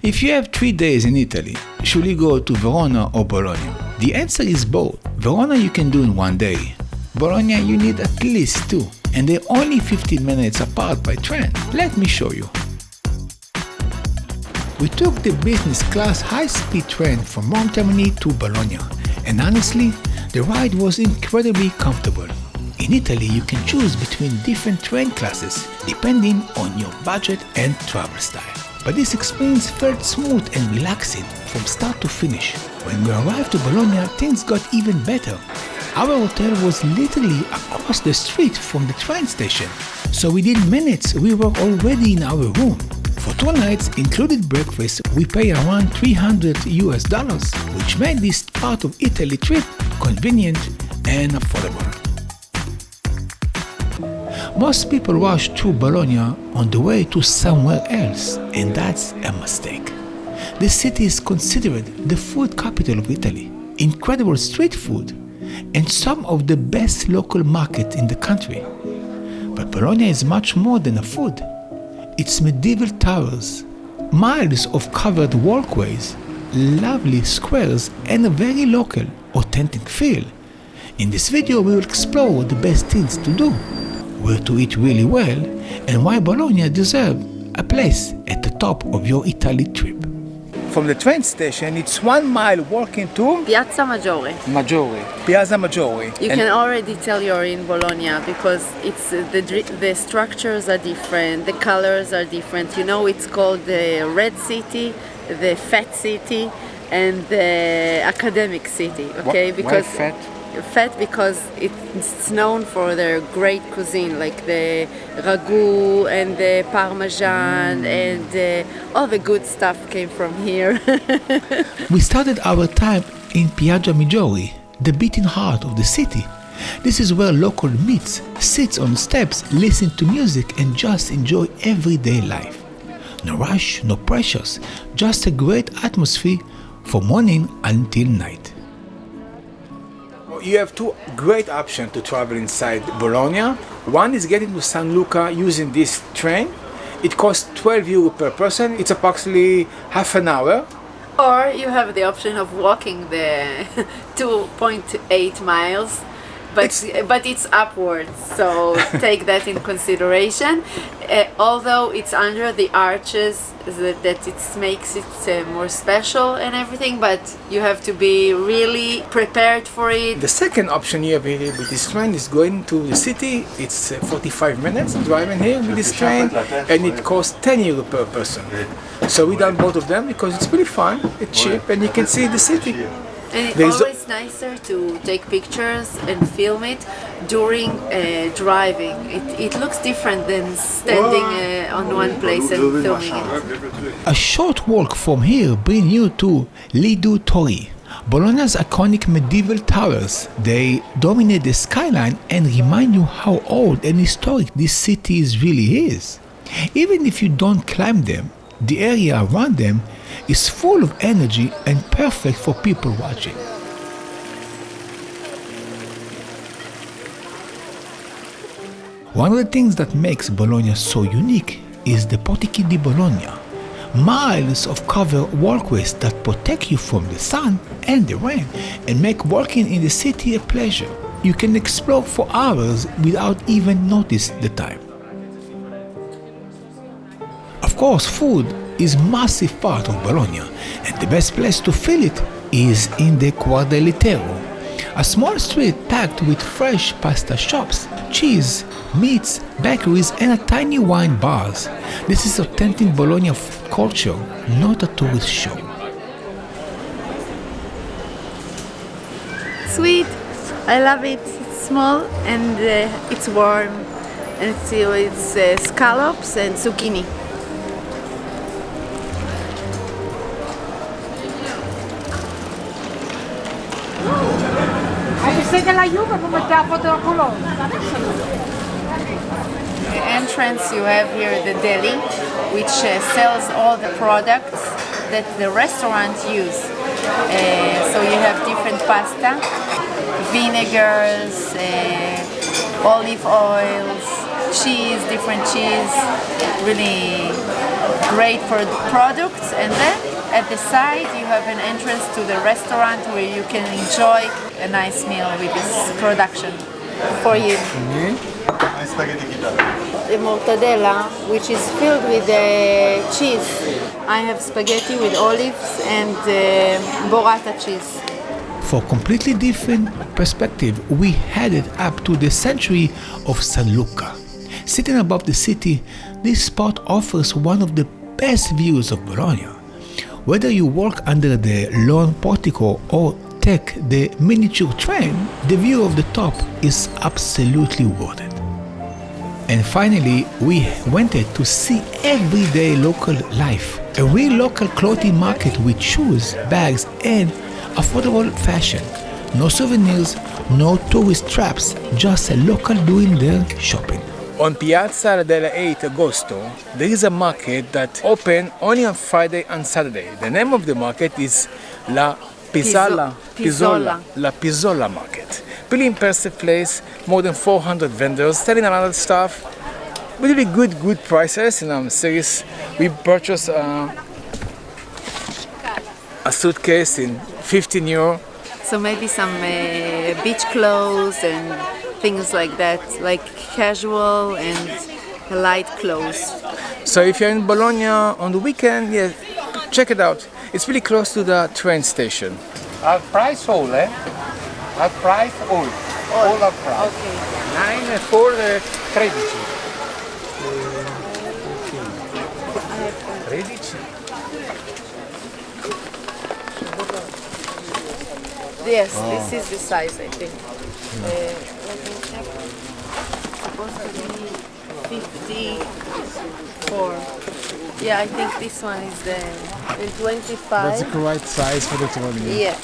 If you have 3 days in Italy, should you go to Verona or Bologna? The answer is both. Verona you can do in 1 day. Bologna you need at least 2, and they're only 15 minutes apart by train. Let me show you. We took the business class high-speed train from Rome Termini to Bologna, and honestly, the ride was incredibly comfortable. In Italy, you can choose between different train classes depending on your budget and travel style. But this experience felt smooth and relaxing from start to finish. When we arrived to Bologna, things got even better. Our hotel was literally across the street from the train station, so within minutes we were already in our room. For 2 nights, included breakfast, we pay around $300, which made this part of Italy trip convenient and affordable. Most people rush through Bologna on the way to somewhere else, and that's a mistake. This city is considered the food capital of Italy. Incredible street food, and some of the best local markets in the country. But Bologna is much more than a food. It's medieval towers, miles of covered walkways, lovely squares, and a very local, authentic feel. In this video we will explore the best things to do, where to eat really well, and why Bologna deserves a place at the top of your Italy trip. From the train station, it's 1 mile walking to Piazza Maggiore. Piazza Maggiore. You can already tell you're in Bologna because it's the structures are different, the colors are different. You know, it's called the Red City, the Fat City, and the Academic City. Okay, because why fat? Fat because it's known for their great cuisine, like the ragu and the parmesan and all the good stuff came from here. We started our time in Piazza Maggiore, the beating heart of the city. This is where local meets, sits on steps, listen to music and just enjoy everyday life. No rush, no pressures, just a great atmosphere from morning until night. You have 2 great options to travel inside Bologna. One is getting to San Luca using this train. It costs €12 per person. It's approximately half an hour. Or you have the option of walking the 2.8 miles, but it's upwards, so take that in consideration. Although it's under the arches, that it makes it more special and everything, but you have to be really prepared for it. The second option you have here with this train is going to the city. It's 45 minutes driving here with this train, and it costs €10 per person. So we done both of them because it's pretty fun, it's cheap, and you can see the city. And it's always nicer to take pictures and film it during driving. It looks different than standing on one place and filming it. A short walk from here brings you to Due Torri, Bologna's iconic medieval towers. They dominate the skyline and remind you how old and historic this city really is. Even if you don't climb them, the area around them is full of energy and perfect for people watching. One of the things that makes Bologna so unique is the Porticos di Bologna, miles of covered walkways that protect you from the sun and the rain and make walking in the city a pleasure. You can explore for hours without even notice the time. Of course, food is a massive part of Bologna, and the best place to feel it is in the Quadrilatero, a small street packed with fresh pasta shops, cheese, meats, bakeries, and tiny wine bars. This is authentic Bologna food culture, not a tourist show. Sweet, I love it. It's small and it's warm, and it's scallops and zucchini. The entrance you have here the delle, which sells all the products that the restaurant use. So you have different pasta, vinegars, olive oils, cheese, different cheese, really great products, and then at the side you have an entrance to the restaurant where you can enjoy a nice meal with this production for you. The mortadella, which is filled with cheese. I have spaghetti with olives and burrata cheese. For completely different perspective, we headed up to the sanctuary of San Luca. Sitting above the city, this spot offers one of the best views of Bologna. Whether you walk under the long portico or take the miniature train, the view of the top is absolutely worth it. And finally, we wanted to see everyday local life. A real local clothing market with shoes, bags and affordable fashion. No souvenirs, no tourist traps, just a local doing their shopping. On Piazza delle 8 Agosto, there is a market that open only on Friday and Saturday. The name of the market is La Pizzola Market. Really impressive place, more than 400 vendors selling a lot of stuff. Really good prices, and I'm serious. We purchased a suitcase in 15 euro. So maybe some beach clothes and things like that, like casual and light clothes. So if you're in Bologna on the weekend, yeah, check it out. It's really close to the train station. Half price all, eh? Half price all. All half price. Okay. 9 for 13. 13. Yes, this is the size, I think. Let me check. Supposed to be 54. Yeah, I think this one is the 25. That's the correct size for the trolley. Yeah.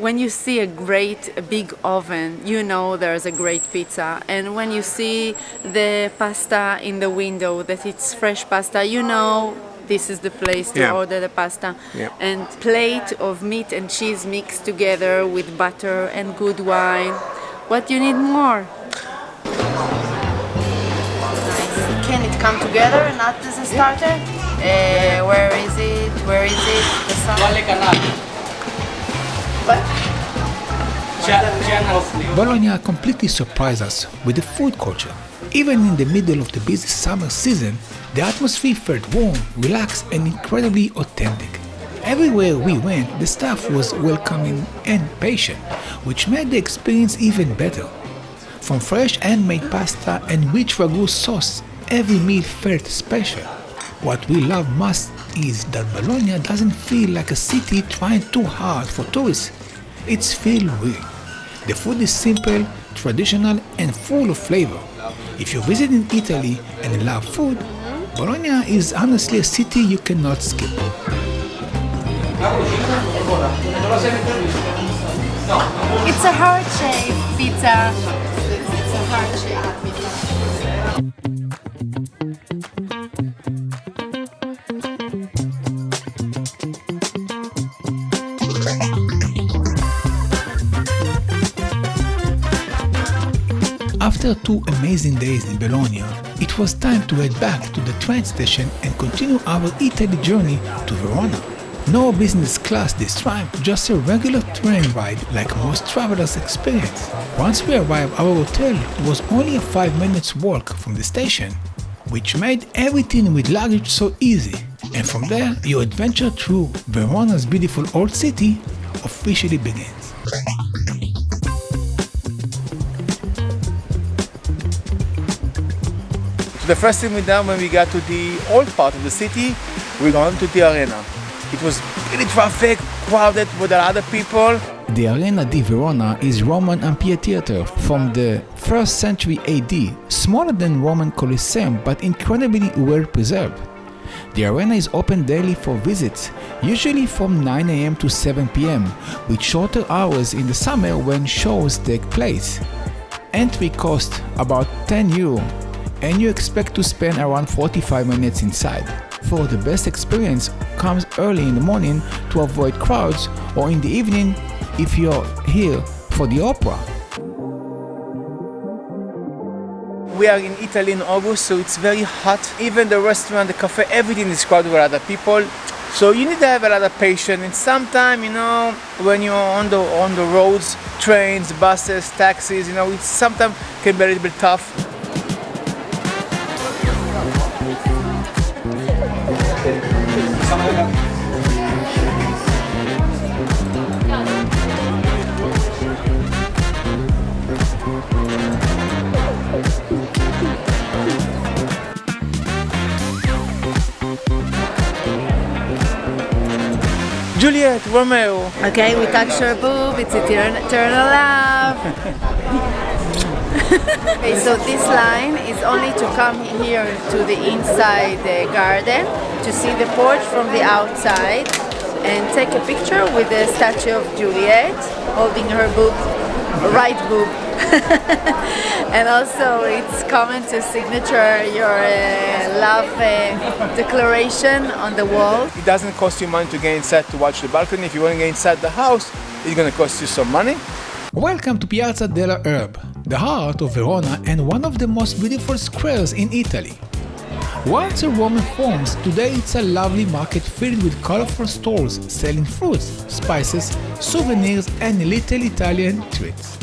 When you see a big oven, you know there's a great pizza. And when you see the pasta in the window, that it's fresh pasta, you know this is the place to order the pasta. Yeah. And plate of meat and cheese mixed together with butter and good wine. What you need more? Nice. Can it come together, not as a starter? Where is it? Where is it? The sun? What? Bologna completely surprised us with the food culture. Even in the middle of the busy summer season, the atmosphere felt warm, relaxed and incredibly authentic. Everywhere we went, the staff was welcoming and patient, which made the experience even better. From fresh handmade pasta and rich ragu sauce, every meal felt special. What we love most is that Bologna doesn't feel like a city trying too hard for tourists. It's feel real. The food is simple, traditional and full of flavor. If you're visiting Italy and love food, Bologna is honestly a city you cannot skip. It's a heart-shaped pizza. It's a heart-shaped pizza. After 2 amazing days in Bologna, it was time to head back to the train station and continue our Italy journey to Verona. No business class this time, just a regular train ride like most travelers experience. Once we arrived, our hotel was only a 5 minutes walk from the station, which made everything with luggage so easy. And from there, your adventure through Verona's beautiful old city officially begins. The first thing we done when we got to the old part of the city, we went to the arena. It was really traffic, crowded with a lot of people. The Arena di Verona is Roman amphitheater from the 1st century AD, smaller than Roman Colosseum but incredibly well preserved. The arena is open daily for visits, usually from 9 a.m. to 7 p.m., with shorter hours in the summer when shows take place. Entry costs about 10 euro, and you expect to spend around 45 minutes inside. For the best experience, come early in the morning to avoid crowds, or in the evening if you're here for the opera. We are in Italy in August, so it's very hot. Even the restaurant, the cafe, everything is crowded with other people. So you need to have a lot of patience. And sometimes, when you're on the roads, trains, buses, taxis, it sometimes can be a little bit tough. Juliet, Romeo. Okay, we touch your boob, it's eternal love. Okay, so this line is only to come here to the inside garden, to see the porch from the outside, and take a picture with the statue of Juliet, holding her boob, right boob. And also it's common to signature your love declaration on the wall. It doesn't cost you money to get inside to watch the balcony. If you want to get inside the house, it's going to cost you some money. Welcome to Piazza delle Erbe, the heart of Verona and one of the most beautiful squares in Italy. Once a Roman forms, today it's a lovely market filled with colorful stores selling fruits, spices, souvenirs and little Italian treats.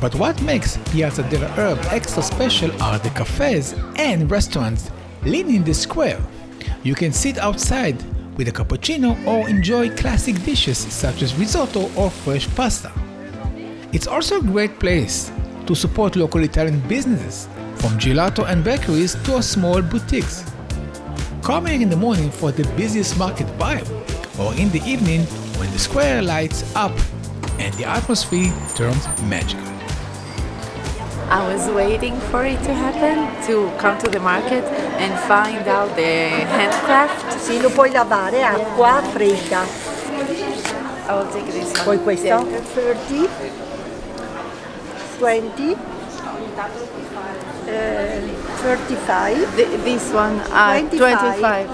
But what makes Piazza delle Erbe extra special are the cafes and restaurants lining the square. You can sit outside with a cappuccino or enjoy classic dishes such as risotto or fresh pasta. It's also a great place to support local Italian businesses, from gelato and bakeries to small boutiques. Come here in the morning for the busiest market vibe, or in the evening when the square lights up and the atmosphere turns magical. I was waiting for it to happen, to come to the market and find out the handcraft. Sì, lo puoi lavare, acqua fredda. I will take this one. Poi questo? Yeah. 30, 20, 35, This one, 25. 25.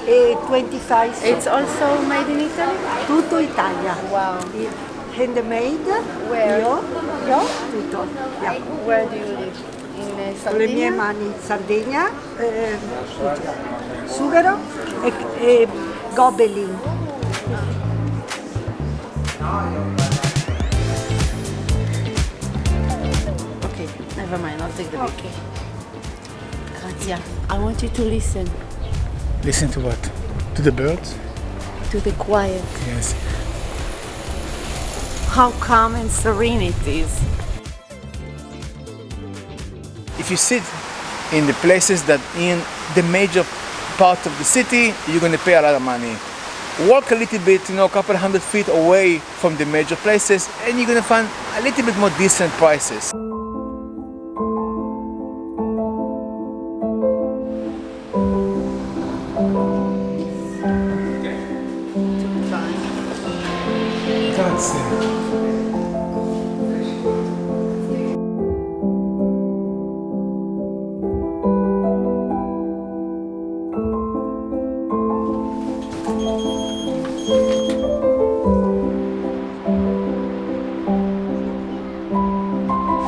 E 25. It's also made in Italy? Tutto Italia. Wow. Handmade. Where? Io, tutto. Yeah. Where do you live? In Con le Sardinia? mie mani in Sardegna, sughero e gobelin. Okay, never mind, I'll take the big. Okay. Razia, I want you to listen Listen to what? To the birds? to the quiet. Yes. How calm and serene it is. If you sit in the places that in the major part of the city, you're going to pay a lot of money. Walk a little bit, a couple hundred feet away from the major places, and you're going to find a little bit more decent prices.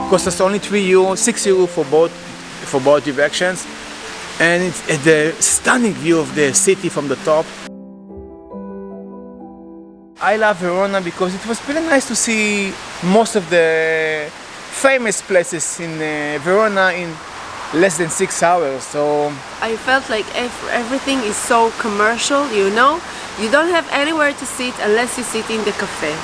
Cost us only €3, €6 for both directions, and it's the stunning view of the city from the top. I love Verona because it was really nice to see most of the famous places in Verona in less than 6 hours. So I felt like everything is so commercial, You don't have anywhere to sit unless you sit in the cafe.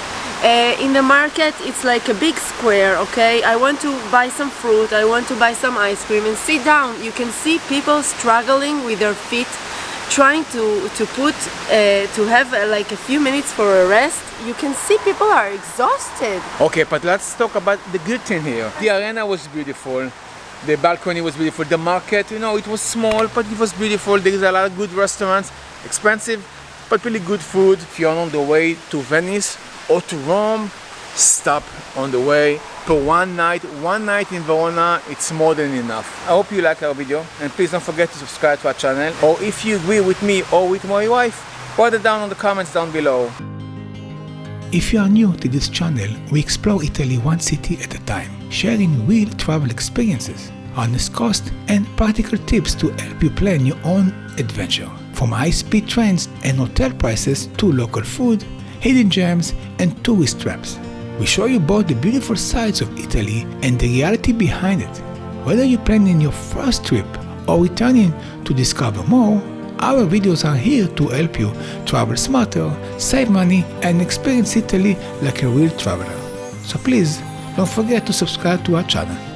In the market, it's like a big square, okay? I want to buy some fruit, I want to buy some ice cream and sit down. You can see people struggling with their feet, trying to have like a few minutes for a rest. You can see people are exhausted. okay, but let's talk about the good thing here. The arena was beautiful. The balcony was beautiful. The market, it was small, but it was beautiful. There is a lot of good restaurants, expensive, but really good food. If you're on the way to Venice or to Rome, stop on the way for one night in Verona. It's more than enough. I hope you like our video, and please don't forget to subscribe to our channel, or if you agree with me or with my wife, write it down in the comments down below. If you are new to this channel, we explore Italy one city at a time, sharing real travel experiences. honest cost, and practical tips to help you plan your own adventure. From high-speed trains and hotel prices to local food, hidden gems, and tourist traps. We show you both the beautiful sides of Italy and the reality behind it. Whether you're planning your first trip or returning to discover more, our videos are here to help you travel smarter, save money, and experience Italy like a real traveler. So please, don't forget to subscribe to our channel.